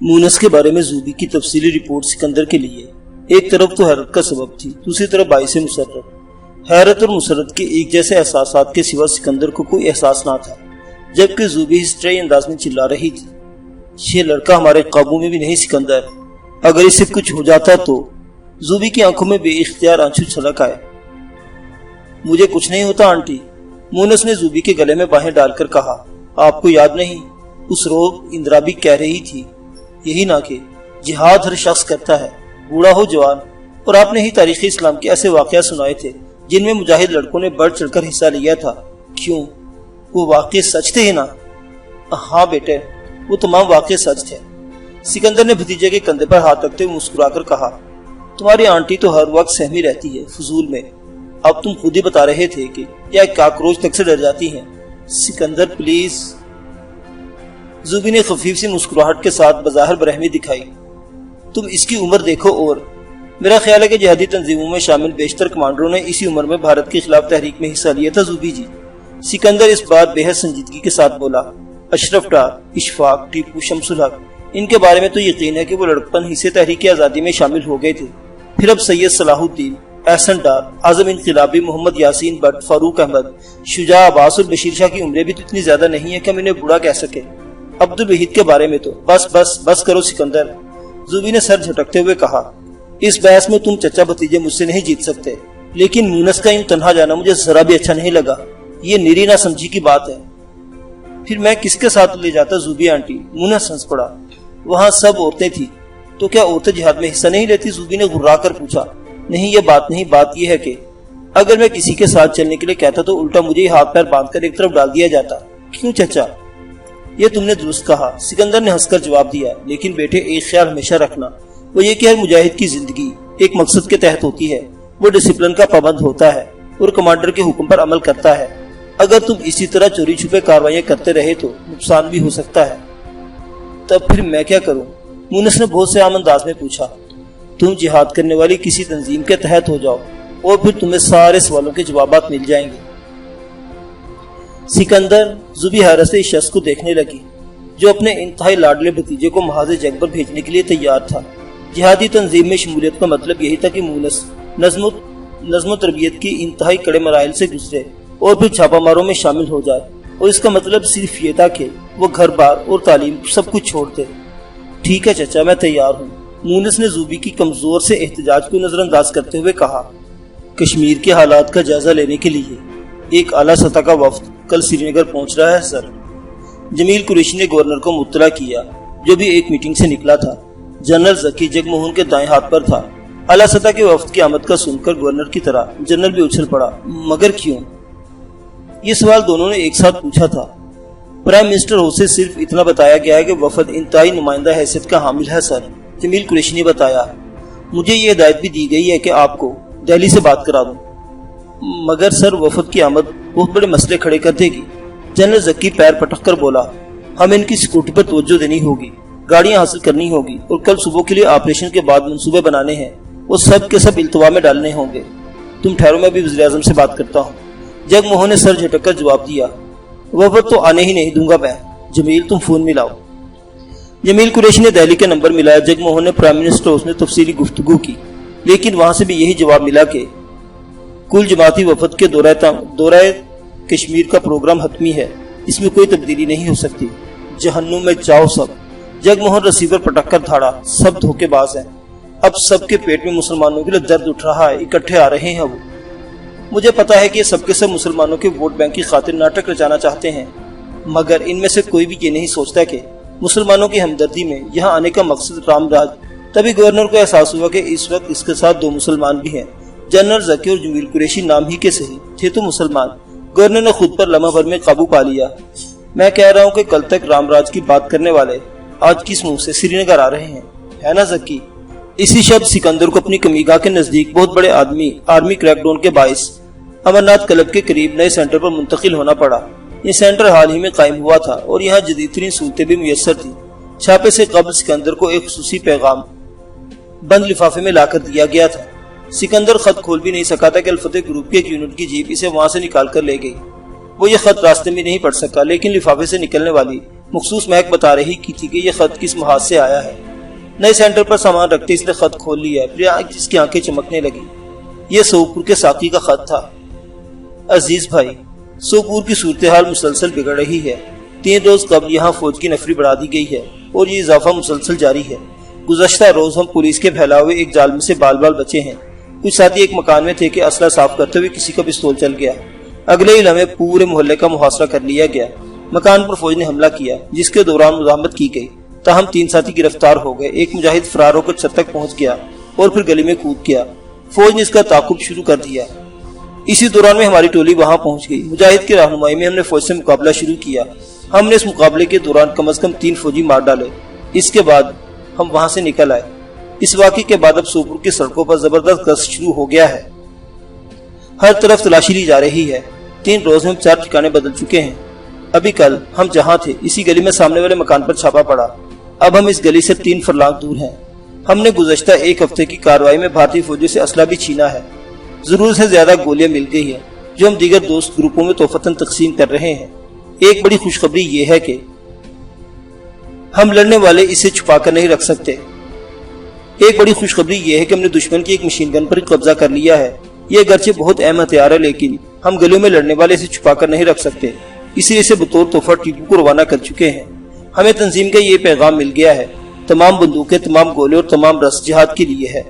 مونس کے بارے میں زوبی کی تفصیلی رپورٹ سکندر کے لیے ایک طرف تو حیرت کا سبب تھی، دوسری طرف باعث مسرت۔ حیرت اور مسرت کے ایک جیسے احساسات کے سوا سکندر کو کوئی احساس نہ تھا، جبکہ زوبی ہسٹری انداز میں چلا رہی تھی، یہ لڑکا ہمارے قابو میں بھی نہیں سکندر، اگر اسے کچھ ہو جاتا تو۔ زوبی کی آنکھوں میں بے اختیار آنسو چھلک آئے۔ مجھے کچھ نہیں ہوتا آنٹی، مونس نے زوبی کے گلے میں باہیں ڈال کر کہا۔ آپ کو یاد نہیں؟ اس روز اندرا بھی کہہ رہی تھی یہی نہ کہ جہاد ہر شخص کرتا ہے، بوڑھا ہو جوان، اور آپ نے ہی تاریخ اسلام کے ایسے واقعات سنائے تھے جن میں مجاہد لڑکوں نے بڑھ چڑھ کر حصہ لیا تھا۔ کیوں؟ وہ واقعے سچ تھے نا؟ ہاں بیٹے، وہ تمام واقعے سچ تھے۔ سکندر نے بھتیجے کے کندھے پر ہاتھ رکھتے ہوئے مسکرا کر کہا۔ تمہاری آنٹی تو ہر وقت سہمی رہتی ہے فضول میں، اب تم خود ہی بتا رہے تھے کہ کیا کاکروچ تک سے ڈر جاتی ہیں۔ سکندر پلیز۔ زوبی نے خفیف سی مسکراہٹ کے ساتھ بظاہر برہمی دکھائی۔ تم اس کی عمر دیکھو، اور میرا خیال ہے کہ جہادی تنظیموں میں شامل بیشتر کمانڈروں نے اسی عمر میں بھارت کے خلاف تحریک میں حصہ لیا تھا زوبی جی۔ سکندر اس بات بے حد سنجیدگی کے ساتھ بولا۔ اشرف ڈار، اشفاق، ٹیپو، شمس الحق، ان کے بارے میں تو یقین ہے کہ وہ لڑکپن حصے تحریک آزادی میں شامل ہو گئے تھے۔ پھر اب سید صلاح الدین، احسن ڈار، اعظم انقلابی، محمد یاسین بٹ، فاروق احمد، شجاع عباس اور بشیر شاہ کی عمریں بھی تو اتنی زیادہ نہیں ہے کہ ہم انہیں بوڑھا کہہ سکے۔ عبدالوحید کے بارے میں تو بس کرو سکندر، زوبی نے سر جھٹکتے ہوئے کہا۔ اس بحث میں تم چچا بھتیجے مجھ سے نہیں جیت سکتے، لیکن مونس کا یوں تنہا جانا مجھے ذرا بھی اچھا نہیں لگا، یہ نیری نہ سمجھی کی بات ہے۔ پھر میں کس کے ساتھ لے جاتا زوبی آنٹی؟ مونس ہنس پڑا۔ وہاں سب عورتیں تھیں، تو کیا عورتیں جہاد میں حصہ نہیں لیتی؟ زوبی نے غرا کر پوچھا۔ نہیں، یہ بات نہیں، بات یہ ہے کہ اگر میں کسی کے ساتھ چلنے کے لیے کہتا تو الٹا مجھے ہی ہاتھ پیر باندھ کر ایک طرف ڈال دیا جاتا۔ کیوں چچا؟ یہ تم نے درست کہا، سکندر نے ہنس کر جواب دیا، لیکن بیٹے ایک خیال ہمیشہ رکھنا، وہ یہ کہ ہر مجاہد کی زندگی ایک مقصد کے تحت ہوتی ہے، وہ ڈسپلن کا پابند ہوتا ہے اور کمانڈر کے حکم پر عمل کرتا ہے۔ اگر تم اسی طرح چوری چھپے کاروائیاں کرتے رہے تو نقصان بھی ہو سکتا ہے۔ تب پھر میں کیا کروں؟ مونس نے بہت سے عام انداز میں پوچھا۔ تم جہاد کرنے والی کسی تنظیم کے تحت ہو جاؤ اور پھر تمہیں سارے سوالوں کے جوابات مل جائیں گے۔ سکندر، زوبی حیرت سے اس شخص کو دیکھنے لگی جو اپنے انتہائی لاڈلے بھتیجے کو محاذ جنگ پر بھیجنے کے لیے تیار تھا۔ جہادی تنظیم میں شمولیت کا مطلب یہی تھا کہ مونس نظم و تربیت کی انتہائی کڑے مراحل سے گزرے اور پھر چھاپا ماروں میں شامل ہو جائے، اور اس کا مطلب صرف یہ تھا کہ وہ گھر بار اور تعلیم سب کچھ چھوڑ دے۔ ٹھیک ہے چچا، میں تیار ہوں، مونس نے زوبی کی کمزور سے احتجاج کو نظر انداز کرتے ہوئے کہا۔ کشمیر کے حالات کا جائزہ لینے کے لیے ایک اعلیٰ سطح کا وفد کل سری نگر پہنچ رہا ہے سر، جمیل قریشی نے گورنر کو مطلع کیا، جو بھی ایک میٹنگ سے نکلا تھا۔ جنرل ذکی جگ موہن کے دائیں ہاتھ پر تھا۔ اعلیٰ سطح کے وفد کی آمد کا سن کر گورنر کی طرح جنرل بھی اچھل پڑا۔ مگر کیوں؟ یہ سوال دونوں نے ایک ساتھ پوچھا تھا۔ پرائم منسٹر ہاؤس سے صرف اتنا بتایا گیا ہے کہ وفد انتہائی نمائندہ حیثیت کا حامل ہے سر، جمیل قریشی نے بتایا۔ مجھے یہ ہدایت بھی دی گئی ہے کہ آپ کو دہلی سے بات کرا دوں۔ مگر سر وفد کی آمد بہت بڑے مسئلے کھڑے کر دے گی، جنرل ذکی پیر پٹک کر بولا۔ ہم ان کی سیکورٹی پر توجہ دینی ہوگی، گاڑیاں حاصل کرنی ہوگی، اور کل صبح کے لیے آپریشن کے بعد منصوبے بنانے ہیں، وہ سب کے سب التوا میں ڈالنے ہوں گے۔ تم ٹھہرو، میں بھی وزیر اعظم سے بات کرتا ہوں۔ جگ موہن نے سر جھٹک کر جواب دیا۔ وفد تو آنے ہی نہیں دوں گا میں، جمیل تم فون ملاؤ۔ جمیل قریشی نے دہلی کا نمبر ملایا۔ جگ موہن نے پرائم منسٹر ہاؤس میں تفصیلی گفتگو کی، لیکن وہاں سے بھی یہی جواب ملا کہ کل جماعتی وفد کے دورہ کشمیر کا پروگرام حتمی ہے، اس میں کوئی تبدیلی نہیں ہو سکتی۔ جہنم میں جاؤ سب، جگ موہن رسیور پٹک کر دھاڑا، سب دھوکے باز ہیں۔ اب سب کے پیٹ میں مسلمانوں کے لیے درد اٹھ رہا ہے، اکٹھے آ رہے ہیں وہ۔ مجھے پتا ہے کہ یہ سب کے سب مسلمانوں کے ووٹ بینک کی خاطر ناٹک رچانا چاہتے ہیں، مگر ان میں سے کوئی بھی یہ نہیں سوچتا کہ مسلمانوں کی ہمدردی میں یہاں آنے کا مقصد رام راج۔ تبھی گورنر کو احساس ہوا کہ اس وقت اس کے ساتھ دو مسلمان بھی ہیں، جنرل ذکی اور جمیل قریشی نام ہی کے صحیح تھے تو مسلمان۔ گورنر نے خود پر لمحہ بھر میں قابو پا لیا۔ میں کہہ رہا ہوں کہ کل تک رام راج کی بات کرنے والے آج کس منہ سے سری نگر آ رہے ہیں، ہے نا ذکی؟ اسی شب سکندر کو اپنی کمیگاہ کے نزدیک بہت بڑے آرمی کریک ڈاؤن کے باعث امرناتھ کلب کے قریب نئے سینٹر پر منتقل ہونا پڑا۔ یہ سینٹر حال ہی میں قائم ہوا تھا اور یہاں جدید ترین سہولتیں بھی میسر تھیں۔ چھاپے سے قبل سکندر کو ایک خصوصی پیغام بند لفافے میں لا کر دیا گیا تھا۔ سکندر خط کھول بھی نہیں سکا تھا کہ الفتح گروپ کی ایک یونٹ کی جیپ اسے وہاں سے نکال کر لے گئی۔ وہ یہ خط راستے میں نہیں پڑھ سکا، لیکن لفافے سے نکلنے والی مخصوص مہک بتا رہی تھی کہ یہ خط کس محاذ سے آیا ہے۔ نئے سینٹر پر سامان رکھتے اس نے خط کھول لیا، پھر جس کی آنکھیں چمکنے لگی۔ یہ سوپور کے ساقی کا خط تھا۔ عزیز بھائی، سوپور کی صورتحال مسلسل بگڑ رہی ہے۔ 3 روز قبل یہاں فوج کی نفری بڑھا دی گئی ہے اور یہ اضافہ مسلسل جاری ہے۔ گزشتہ روز ہم پولیس کے پھیلائے ہوئے ایک جال میں سے بال بچے ہیں۔ کچھ ساتھی ایک مکان میں تھے کہ اسلحہ صاف کرتے ہوئے کسی کا پستول چل گیا۔ اگلے ہی لمحے پورے محلے کا محاصرہ کر لیا گیا۔ مکان پر فوج نے حملہ کیا جس کے دوران مزاحمت کی گئی، تاہم 3 ساتھی گرفتار ہو گئے۔ ایک مجاہد فرار ہو کر چھت تک پہنچ گیا اور پھر گلی میں کود گیا۔ فوج نے اس کا تعاقب شروع کر دیا۔ اسی دوران میں ہماری ٹولی وہاں پہنچ گئی۔ مجاہد کی رہنمائی میں ہم نے فوج سے مقابلہ شروع کیا۔ ہم نے اس مقابلے کے دوران کم از کم 3 فوجی مار ڈالے۔ اس کے بعد ہم وہاں سے نکل آئے۔ اس واقعے کے بعد اب سوپور کی سڑکوں پر زبردست گشت شروع ہو گیا ہے۔ ہر طرف تلاشی لی جا رہی ہے۔ 3 روز میں ہم 4 ٹھکانے بدل چکے ہیں۔ ابھی کل ہم جہاں تھے اسی گلی میں سامنے والے مکان پر چھاپا پڑا۔ اب ہم اس گلی سے 3 فرلانگ دور ہیں۔ ہم نے گزشتہ 1 ہفتے کی کارروائی میں بھارتی فوجیوں سے اسلحہ بھی چھینا ہے۔ ضرورت سے زیادہ گولیاں مل گئی ہیں جو ہم دیگر دوست گروپوں میں توفتاً تقسیم کر رہے ہیں۔ ایک بڑی خوشخبری یہ ہے کہ ہم لڑنے والے اسے چھپا کر نہیں رکھ سکتے۔ ایک بڑی خوشخبری یہ ہے کہ ہم نے دشمن کی ایک مشین گن پر قبضہ کر لیا ہے۔ یہ اگرچہ بہت اہم ہتھیار ہے لیکن ہم گلیوں میں لڑنے والے اسے چھپا کر نہیں رکھ سکتے، اس لیے اسے بطور تحفہ ٹیپو کو روانہ کر چکے ہیں۔ ہمیں تنظیم کا یہ پیغام مل گیا ہے، تمام بندوقیں، تمام گولے اور تمام رس جہاد کے لیے ہے۔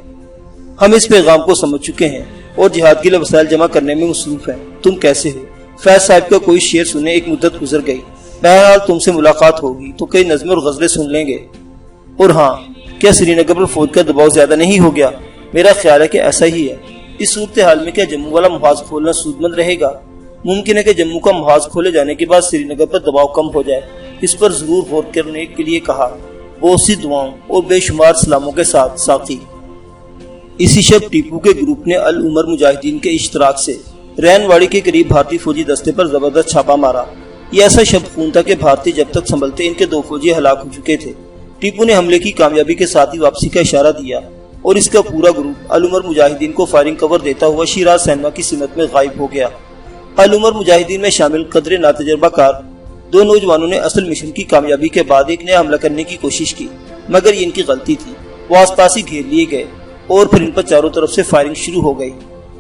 ہم اس پیغام کو سمجھ چکے ہیں اور جہاد کے لیے وسائل جمع کرنے میں مصروف ہیں۔ تم کیسے ہو؟ فیض صاحب کا کوئی شعر سنے ایک مدت گزر گئی۔ بہرحال تم سے ملاقات ہوگی تو کئی نظمیں اور غزلیں سن لیں گے۔ اور ہاں، کیا سری نگر پر فوج کا دباؤ زیادہ نہیں ہو گیا؟ میرا خیال ہے کہ ایسا ہی ہے۔ اس صورتحال میں کیا جموں والا محاذ کھولنا سود مند رہے گا؟ ممکن ہے کہ جموں کا محاذ کھولے جانے کے بعد سری نگر پر دباؤ کم ہو جائے۔ اس پر ضرور غور کرنے کے لیے کہا۔ بہت سی دعاؤں اور بے شمار سلاموں کے ساتھ، ساقی۔ اسی شب ٹیپو کے گروپ نے العمر مجاہدین کے اشتراک سے رین واڑی کے قریب بھارتی فوجی دستے پر زبردست چھاپا مارا۔ یہ ایسا شب خون تھا کہ بھارتی جب تک سنبھلتے ان کے 2 فوجی ہلاک ہو چکے تھے۔ ٹیپو نے حملے کی کامیابی کے ساتھ ہی واپسی کا اشارہ دیا اور اس کا پورا گروپ العمر مجاہدین کو فائرنگ کور دیتا ہوا شیراز سینما کی سمت میں غائب ہو گیا۔ العمر مجاہدین میں شامل قدرے ناتجربہ کار 2 نوجوانوں نے اصل مشن کی کامیابی کے بعد ایک نیا حملہ کرنے کی کوشش کی، مگر یہ ان کی غلطی تھی۔ وہ آس پاس ہی گھیر لیے گئے اور پھر ان پر چاروں طرف سے فائرنگ شروع ہو گئی۔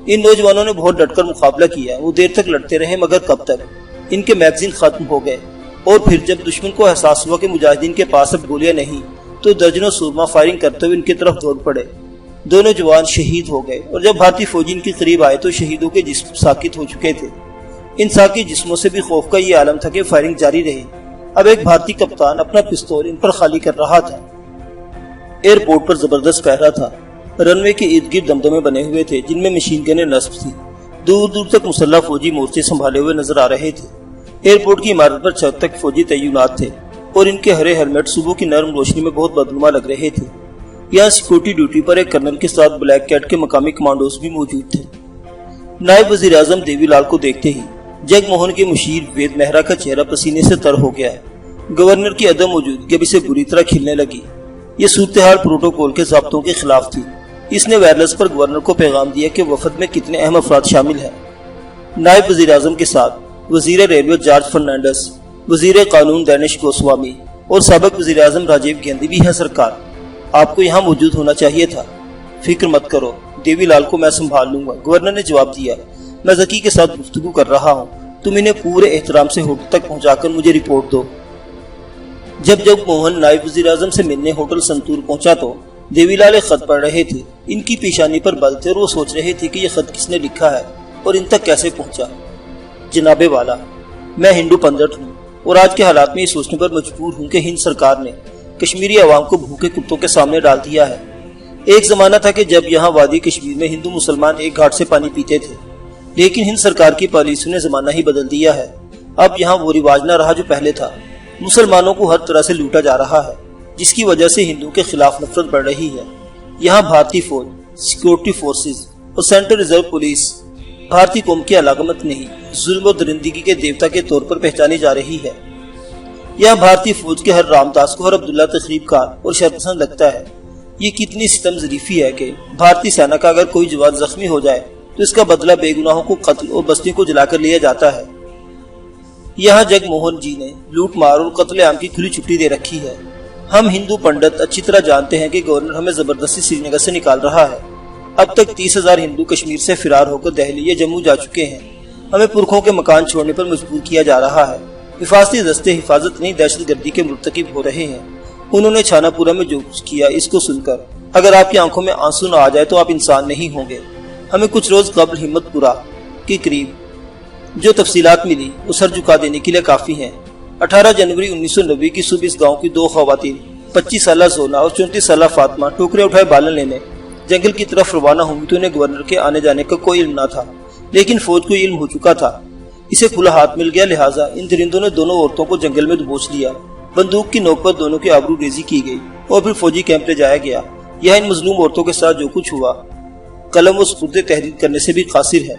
ان نوجوانوں نے بہت ڈٹ کر مقابلہ کیا۔ وہ دیر تک لڑتے رہے مگر کب تک؟ ان کے میگزین ختم ہو گئے اور پھر جب دشمن کو احساس ہوا کہ مجاہدین کے پاس اب گولیاں نہیں تو درجنوں سورما فائرنگ کرتے ہوئے ان کی طرف دوڑ پڑے۔ 2 نوجوان شہید ہو گئے اور جب بھارتی فوجی ان کے قریب آئے تو شہیدوں کے جسم ساکت ہو چکے تھے۔ ان ساکت جسموں سے بھی خوف کا یہ عالم تھا کہ فائرنگ جاری رہی۔ اب ایک بھارتی کپتان اپنا پستول ان پر خالی کر رہا تھا۔ ایئرپورٹ پر زبردست پہرا تھا۔ رن وے کے ارد گرد دمدمے بنے ہوئے تھے جن میں مشین گنیں نصب تھی۔ دور دور تک مسلح فوجی مورچے سنبھالے ہوئے نظر آ رہے تھے۔ ایئرپورٹ کی عمارت پر چھت تک فوجی تعینات تھے اور ان کے ہرے ہیلمٹ صبح کی نرم روشنی میں بہت بدنما لگ رہے تھے۔ یہاں سیکورٹی ڈیوٹی پر ایک کرنل کے ساتھ بلیک کیٹ کے مقامی کمانڈوز بھی موجود تھے۔ نائب وزیر اعظم دیوی لال کو دیکھتے ہی جگ موہن کے مشیر وید مہرا کا چہرہ پسینے سے تر ہو گیا۔ گورنر کی عدم موجودگی اب اسے بری طرح کھلنے لگی۔ یہ صورتحال پروٹوکول کے ضابطوں کے خلاف تھی۔ اس نے وائرلیس پر گورنر کو پیغام دیا کہ وفد میں کتنے اہم افراد شامل ہیں۔ نائب وزیر اعظم کے ساتھ وزیر ریلوے جارج فرنانڈس، وزیر قانون دینش گوسوامی اور سابق وزیر اعظم راجیو گاندھی بھی ہیں۔ سرکار، آپ کو یہاں موجود ہونا چاہیے تھا۔ فکر مت کرو، دیوی لال کو میں سنبھال لوں گا، گورنر نے جواب دیا۔ میں ذکی کے ساتھ گفتگو کر رہا ہوں، تم انہیں پورے احترام سے ہوٹل تک پہنچا کر مجھے رپورٹ دو۔ جب جگ موہن نائب وزیر اعظم سے ملنے ہوٹل سنتور پہنچا تو دیوی لال ایک خط پڑھ رہے تھے۔ ان کی پیشانی پر بل تھے اور وہ سوچ رہے تھے کہ یہ خط کس نے لکھا ہے اور ان تک کیسے پہنچا۔ جناب والا، میں ہندو پنڈت ہوں اور آج کے حالات میں یہ سوچنے پر مجبور ہوں کہ ہند سرکار نے کشمیری عوام کو بھوکے کتوں کے سامنے ڈال دیا ہے۔ ایک زمانہ تھا کہ جب یہاں وادی کشمیر میں ہندو مسلمان ایک گھاٹ سے پانی پیتے تھے، لیکن ہند سرکار کی پالیسیوں نے زمانہ ہی بدل دیا ہے۔ اب یہاں وہ رواج نہ رہا جو پہلے تھا۔ مسلمانوں کو ہر طرح سے لوٹا جا رہا ہے، جس کی وجہ سے ہندوؤں کے خلاف نفرت بڑھ رہی ہے۔ یہاں بھارتی فوج، سیکورٹی فورسز اور سینٹرل ریزرو پولیس بھارتی قوم کی علامت نہیں، ظلم و درندگی کے دیوتا کے طور پر پہچانی جا رہی ہے۔ یہاں بھارتی فوج کے ہر رام داس کو ہر عبداللہ تقریب کار اور شرپسند لگتا ہے۔ یہ کتنی ستم ظریفی ہے کہ بھارتی سینا کا اگر کوئی جوان زخمی ہو جائے تو اس کا بدلہ بے گناہوں کو قتل اور بستیوں کو جلا کر لیا جاتا ہے۔ یہاں جگ موہن جی نے لوٹ مار اور قتل عام کی کھلی چھٹی دے رکھی ہے۔ ہم ہندو پنڈت اچھی طرح جانتے ہیں کہ گورنر ہمیں زبردستی سری نگر سے نکال رہا ہے۔ اب تک 30,000 ہندو کشمیر سے فرار ہو کر دہلی یا جموں جا چکے ہیں۔ ہمیں پرکھوں کے مکان چھوڑنے پر مجبور کیا جا رہا ہے۔ حفاظتی دستے حفاظت نہیں دہشت گردی کے مرتکب ہو رہے ہیں۔ انہوں نے چھانا پورا میں جو کچھ کیا اس کو سن کر اگر آپ کی آنکھوں میں آنسو نہ آ جائے تو آپ انسان نہیں ہوں گے۔ ہمیں کچھ روز قبل ہمت پورا کے قریب جو تفصیلات ملی وہ سر جھکا دینے کے لیے کافی ہیں۔ 18 جنوری 1990 کی صبح اس گاؤں کی 2 خواتین 25 سالہ زونا اور 34 سالہ فاطمہ ٹوکرے اٹھائے بالن لینے جنگل کی طرف روانہ ہوئی تو انہیں گورنر کے آنے جانے کا کوئی علم نہ تھا، لیکن فوج کو علم ہو چکا تھا۔ اسے کھلا ہاتھ مل گیا، لہٰذا ان درندوں نے دونوں عورتوں کو جنگل میں دبوچ لیا۔ بندوق کی نوک پر دونوں کی آبرو ریزی کی گئی اور پھر فوجی کیمپ لے جایا گیا۔ یہاں ان مظلوم عورتوں کے ساتھ جو کچھ ہوا قلم و سپرد تحریر کرنے سے بھی قاصر ہے۔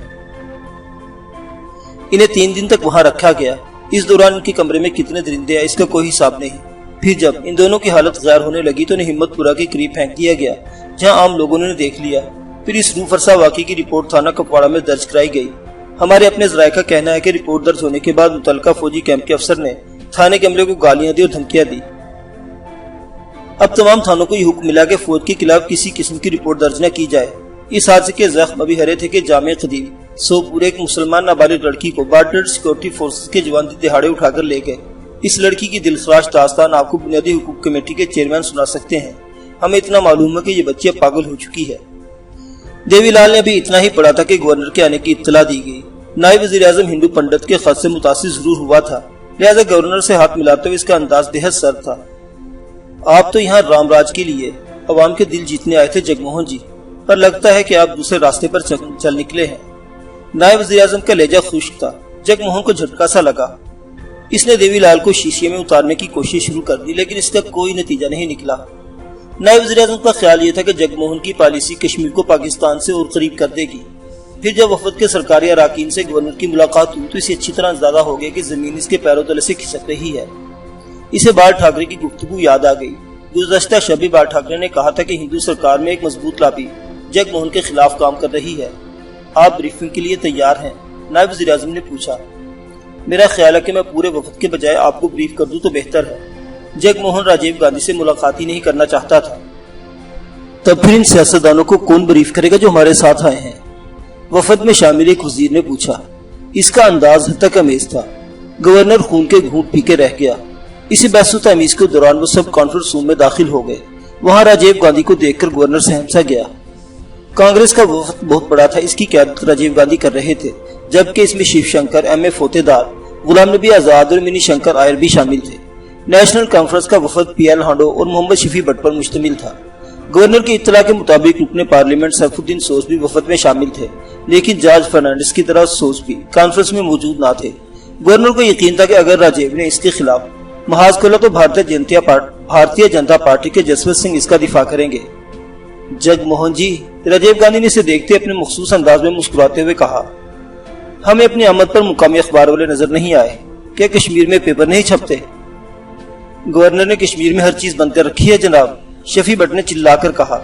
انہیں 3 دن تک وہاں رکھا گیا۔ اس دوران ان کے کمرے میں کتنے درندے آئے اس کا کوئی حساب نہیں۔ پھر جب ان دونوں کی حالت غیر ہونے لگی تو انہیں ہمت پورہ کے قریب پھینک دیا گیا، جہاں عام لوگوں نے دیکھ لیا۔ پھر اس روح فرسا واقعے کی رپورٹ تھانہ کپواڑہ میں درج کرائی گئی۔ ہمارے اپنے ذرائع کا کہنا ہے کہ رپورٹ درج ہونے کے بعد متعلقہ فوجی کیمپ کے افسر نے تھانے کے عملے کو گالیاں دی اور دھمکیاں دی۔ اب تمام تھانوں کو یہ حکم ملا کہ فوج کے خلاف کسی قسم کی رپورٹ درج نہ کی جائے۔ اس حادثے کے زخم ابھی ہرے تھے کہ جامع قدیم سوپور ایک مسلمان نابالغ لڑکی کو بارڈر سیکورٹی فورسز کے جوان دہاڑے اٹھا کر لے گئے۔ اس لڑکی کی دلخراش داستان آپ کو بنیادی حقوق کمیٹی کے چیئرمین سنا سکتے ہیں۔ ہمیں اتنا معلوم ہے کہ یہ بچی اب پاگل ہو چکی ہے۔ دیوی لال نے ابھی اتنا ہی پڑھا تھا کہ گورنر کے آنے کی اطلاع دی گئی۔ نائب وزیر اعظم ہندو پنڈت کے خط سے متاثر ضرور ہوا تھا، لہذا گورنر سے ہاتھ ملاتے ہوئے اس کا انداز بے حد سرد تھا۔ آپ تو یہاں رام راج کے لیے عوام کے دل جیتنے آئے تھے جگ موہن جی، پر لگتا ہے کہ آپ دوسرے راستے پر چل نکلے ہیں۔ نائب وزیر اعظم کا لہجہ خشک تھا۔ جگ موہن کو جھٹکا سا لگا۔ اس نے دیوی لال کو شیشے میں اتارنے کی کوشش شروع کر دی، لیکن اس کا کوئی نتیجہ نہیں نکلا۔ نائب وزیر اعظم کا خیال یہ تھا کہ جگ موہن کی پالیسی کشمیر کو پاکستان سے اور قریب کر دے گی۔ پھر جب وفد کے سرکاری اراکین سے گورنر کی ملاقات ہوئی تو اسے اچھی طرح اندازہ ہو گیا کہ زمین اس کے پیروں تلے سے کھسک رہی ہے۔ اسے بال ٹھاکرے کی گفتگو یاد آ گئی۔ گزشتہ شب بال ٹھاکرے نے کہا تھا کہ ہندو سرکار میں ایک مضبوط لابی جگ موہن کے خلاف کام کر رہی ہے۔ آپ بریفنگ کے لیے تیار ہیں؟ نائب وزیر اعظم نے پوچھا۔ میرا خیال ہے کہ میں پورے وفد کے بجائے آپ کو بریف کر دوں تو بہتر ہے۔ جگ موہن راجیو گاندھی سے ملاقات ہی نہیں کرنا چاہتا تھا۔ تب پھر ان سیاستدانوں کو کون بریف کرے گا جو ہمارے ساتھ آئے ہیں؟ وفد میں شامل ایک وزیر نے پوچھا۔ اس کا انداز حد تک امیز تھا۔ گورنر خون کے گھونٹ پی کے رہ گیا۔ اسی بحث و تمیز کے دوران وہ سب کانفرنس روم میں داخل ہو گئے۔ وہاں راجیو گاندھی کو دیکھ کر گورنر سہم سا گیا۔ کانگریس کا وفد بہت بڑا تھا، اس کی قیادت راجیو گاندھی کر رہے تھے، جبکہ اس میں شیو شنکر، ایم اے فوتے دار، غلام نبی آزاد اور منی شنکر آئر بھی شامل تھے۔ نیشنل کانفرنس کا وفد پی ایل ہانڈو اور محمد شفیع بٹ پر مشتمل تھا۔ گورنر کی اطلاع کے مطابق رکن پارلیمنٹ سیف الدین سوز بھی وفد میں شامل تھے، لیکن جارج فرنانڈس کی طرح سوز بھی کانفرنس میں موجود نہ تھے۔ گورنر کو یقین تھا کہ اگر راجیو نے اس کے خلاف محاذ کھولا تو بھارتیہ جنتا پارٹی کے جسونت سنگھ اس کا دفاع کریں گے۔ جگ موہن جی، راجیو گاندھی نے اسے دیکھتے اپنے مخصوص انداز میں مسکراتے ہوئے کہا، ہمیں اپنی آمد پر مقامی اخبار والے نظر نہیں آئے، کیا کشمیر میں پیپر نہیں چھپتے؟ گورنر نے کشمیر میں ہر چیز بند کر رکھی ہے جناب، شفیع بٹ نے چلا کر کہا۔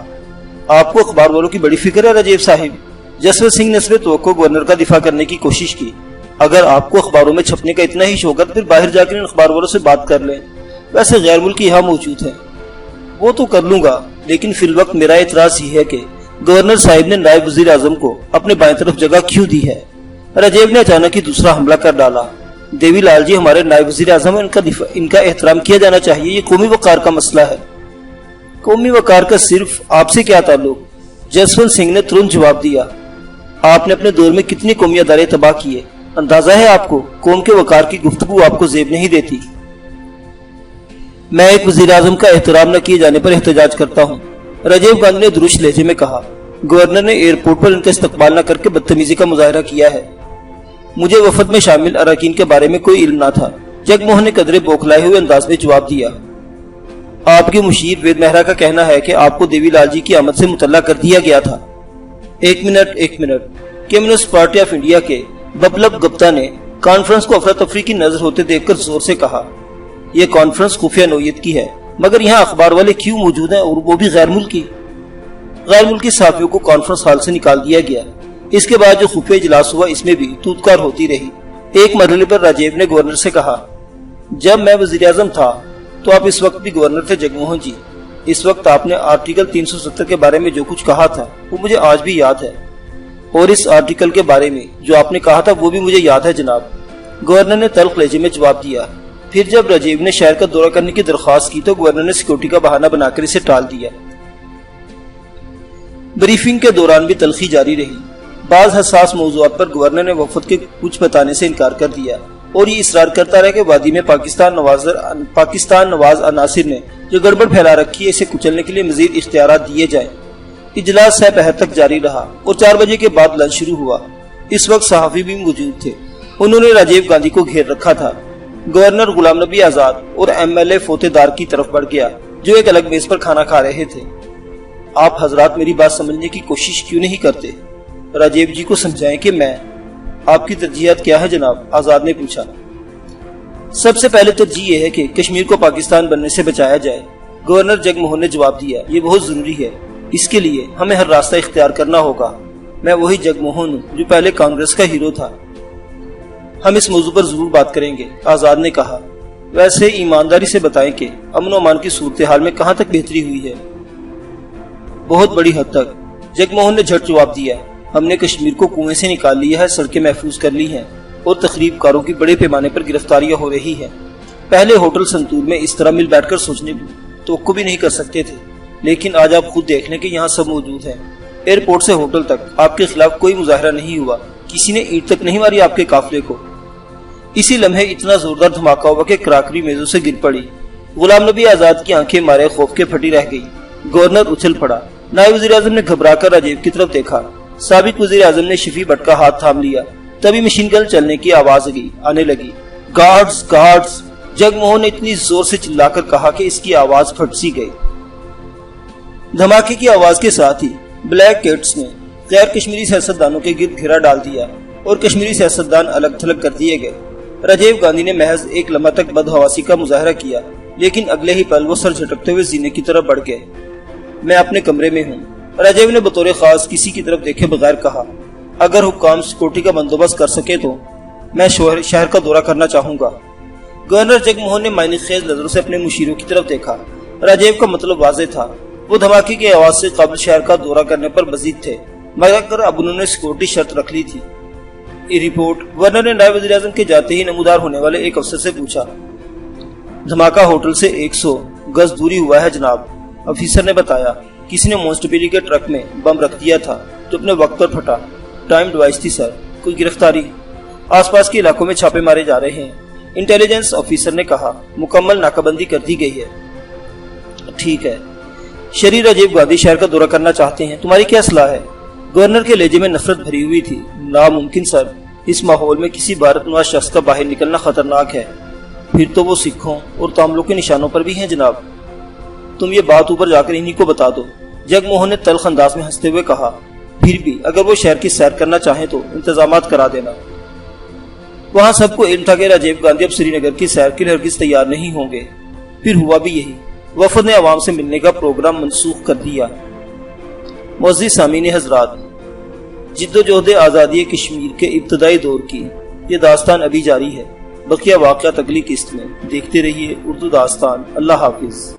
آپ کو اخبار والوں کی بڑی فکر ہے راجیو صاحب؟ جسونت سنگھ نے نسبت توقع گورنر کا دفاع کرنے کی کوشش کی۔ اگر آپ کو اخباروں میں چھپنے کا اتنا ہی شوق ہے تو پھر باہر جا کر ان اخبار والوں سے بات کر لیں، ویسے غیر ملکی یہاں موجود ہیں۔ وہ تو کر لوں گا، لیکن فی الوقت میرا اعتراض یہ ہے کہ گورنر صاحب نے نائب وزیر اعظم کو اپنے بائیں طرف جگہ کیوں دی ہے؟ راجیو نے اچانک ہی دوسرا حملہ کر ڈالا۔ دیوی لال جی ہمارے نائب وزیر اعظم ہیں، ان کا احترام کیا جانا چاہیے، یہ قومی وقار کا مسئلہ ہے۔ قومی وقار کا صرف آپ سے کیا تعلق؟ جسونت سنگھ نے ترنت جواب دیا۔ آپ نے اپنے دور میں کتنی قومی ادارے تباہ کیے، اندازہ ہے آپ کو؟ قوم کے وقار کی گفتگو آپ کو زیب نہیں دیتی۔ میں ایک وزیر اعظم کا احترام نہ کیے جانے پر احتجاج کرتا ہوں، راجیو گاندھی نے درست لہجے میں کہا۔ گورنر نے ایئرپورٹ پر ان کا استقبال نہ کر کے بدتمیزی کا مظاہرہ کیا ہے۔ مجھے وفد میں شامل اراکین کے بارے میں کوئی علم نہ تھا، جگ موہن نے قدرے بوکھلائے ہوئے انداز میں جواب دیا۔ آپ کے مشیر وید مہرا کا کہنا ہے کہ آپ کو دیوی لال جی کی آمد سے مطلع کر دیا گیا تھا۔ ایک minute, communist party of India کے بپلب گپتا نے کانفرنس کو افراتفری کی نظر ہوتے دیکھ کر زور سے کہا، یہ کانفرنس خفیہ نوعیت کی ہے، مگر یہاں اخبار والے کیوں موجود ہیں اور وہ بھی غیر ملکی صحافیوں کو کانفرنس ہال سے نکال دیا گیا۔ اس کے بعد جو خفیہ اجلاس ہوا اس میں بھی تودکار ہوتی رہی۔ ایک مرحلے پر راجیو نے گورنر سے کہا، جب میں وزیر اعظم تھا تو آپ اس وقت بھی گورنر تھے جگموہن جی۔ اس وقت آپ نے آرٹیکل 370 کے بارے میں جو کچھ کہا تھا وہ مجھے آج بھی یاد ہے، اور اس آرٹیکل کے بارے میں جو آپ نے کہا تھا وہ بھی مجھے یاد ہے جناب۔ گورنر نے تلخ لہجے میں جواب دیا۔ پھر جب راجیو نے شہر کا دورہ کرنے کی درخواست کی تو گورنر نے سیکورٹی کا بہانہ بنا کر اسے ٹال دیا۔ بریفنگ کے دوران بھی تلخی جاری رہی۔ بعض حساس موضوعات پر گورنر نے وفد کے کچھ بتانے سے انکار کر دیا اور یہ اصرار کرتا رہا کہ وادی میں پاکستان نواز عناصر نے جو گڑبڑ پھیلا رکھی ہے اسے کچلنے کے لیے مزید اختیارات دیے جائیں۔ اجلاس سہ پہر تک جاری رہا اور 4 بجے کے بعد لنچ شروع ہوا۔ اس وقت صحافی بھی موجود تھے۔ انہوں نے راجیو گاندھی کو گھیر رکھا تھا۔ گورنر غلام نبی آزاد اور MLA فوتے دار کی طرف بڑھ گیا جو ایک الگ میز پر کھانا کھا رہے تھے۔ آپ حضرات میری بات سمجھنے کی کوشش کیوں نہیں کرتے؟ راجیو جی کو سمجھائیں کہ میں آپ کی ترجیحات کیا ہے جناب؟ آزاد نے پوچھا۔ سب سے پہلے ترجیح یہ ہے کہ کشمیر کو پاکستان بننے سے بچایا جائے، گورنر جگموہن نے جواب دیا۔ یہ بہت ضروری ہے، اس کے لیے ہمیں ہر راستہ اختیار کرنا ہوگا۔ میں وہی جگموہن ہوں جو پہلے کانگریس کا ہیرو تھا۔ ہم اس موضوع پر ضرور بات کریں گے، آزاد نے کہا۔ ویسے ایمانداری سے بتائیں کہ امن و امان کی صورتحال میں کہاں تک بہتری ہوئی ہے؟ بہت بڑی حد تک، جگموہن نے جھٹ جواب دیا۔ ہم نے کشمیر کو کنویں سے نکال لیا ہے، سڑکیں محفوظ کر لی ہیں اور تخریب کاروں کی بڑے پیمانے پر گرفتاریاں ہو رہی ہیں۔ پہلے ہوٹل سنتور میں اس طرح مل بیٹھ کر سوچنے کی توقع بھی نہیں کر سکتے تھے، لیکن آج آپ خود دیکھ لیں کہ یہاں سب موجود ہیں۔ ایئرپورٹ سے ہوٹل تک آپ کے خلاف کوئی مظاہرہ نہیں ہوا، کسی نے اینٹ تک نہیں ماری آپ کے قافلے کو۔ اسی لمحے اتنا زوردار دھماکہ ہوا کہ کراکری میزوں سے گر پڑی۔ غلام نبی آزاد کی آنکھیں مارے خوف کے پھٹی رہ گئی۔ گورنر اچھل پڑا۔ نائب وزیر اعظم نے گھبرا کر راجیو کی طرف دیکھا۔ سابق وزیر اعظم نے شفیع بٹ کا ہاتھ تھام لیا۔ تبھی مشین گن چلنے کی آواز آنے لگی۔ Guards guards! جگموہن نے اتنی زور سے چلا کر کہا کہ اس کی آواز پھٹ سی گئی۔ دھماکے کی آواز کے ساتھ ہی بلیک کیٹس نے غیر کشمیری سیاستدانوں کے گرد گھیرا ڈال دیا اور کشمیری سیاستدان الگ تھلگ کر دیے گئے۔ راجیو گاندھی نے محض ایک لمحہ تک بدحواسی کا مظاہرہ کیا، لیکن اگلے ہی پل وہ سر جھٹکتے ہوئے زینے کی طرف بڑھ گئے۔ میں اپنے کمرے میں ہوں، راجیو نے بطور خاص کسی کی طرف دیکھے بغیر کہا۔ اگر حکام سیکورٹی کا بندوبست کر سکے تو میں شہر کا دورہ کرنا چاہوں گا۔ گورنر جگموہن نے معنی خیز نظروں سے اپنے مشیروں کی طرف دیکھا۔ راجیو کا مطلب واضح تھا، وہ دھماکے کی آواز سے قبل شہر کا دورہ کرنے پر مزید تھے، مگر اب انہوں نے سیکورٹی شرط رکھ لی تھی۔ رپورٹ گورنر نے نائب وزیر اعظم کے جاتے ہی نمودار ہونے والے ایک افسر سے پوچھا۔ دھماکہ ہوٹل سے 100 گز دوری ہوا ہے جناب، افیسر نے بتایا۔ کسی نے مونسٹیپلی کے ٹرک میں بم رکھ دیا تھا جو اپنے وقت پر پھٹا۔ ٹائم ڈیوائس تھی سر۔ کوئی گرفتاری؟ آس پاس کے علاقوں میں چھاپے مارے جا رہے ہیں، انٹیلیجنس آفیسر نے کہا۔ مکمل ناکہ بندی کر دی گئی ہے۔ ٹھیک ہے۔ شری راجیو گاندھی شہر کا دورہ کرنا چاہتے ہیں، تمہاری کیا صلاح ہے؟ گورنر کے لہجے میں نفرت بھری ہوئی تھی۔ ناممکن سر، اس ماحول میں کسی بھارت نواز شخص کا باہر نکلنا خطرناک ہے۔ پھر تو وہ سکھوں اور تاملوں کے نشانوں پر بھی ہیں جناب۔ تم یہ بات اوپر جا کر انہی کو بتا دو، جگموہن نے تلخ انداز میں ہنستے ہوئے کہا۔ پھر بھی اگر وہ شہر کی سیر کرنا چاہیں تو انتظامات کرا دینا۔ وہاں سب کو علم تھا کہ راجیو گاندھی اب سری نگر کی سیر کے لیے ہرگز تیار نہیں ہوں گے۔ پھر ہوا بھی یہی، وفد نے عوام سے ملنے کا پروگرام منسوخ کر دیا۔ معزز سامعین حضرات، جدوجہد آزادی کشمیر کے ابتدائی دور کی یہ داستان ابھی جاری ہے۔ بقیہ واقعات اگلی قسط میں۔ دیکھتے رہیے اردو داستان۔ اللہ حافظ۔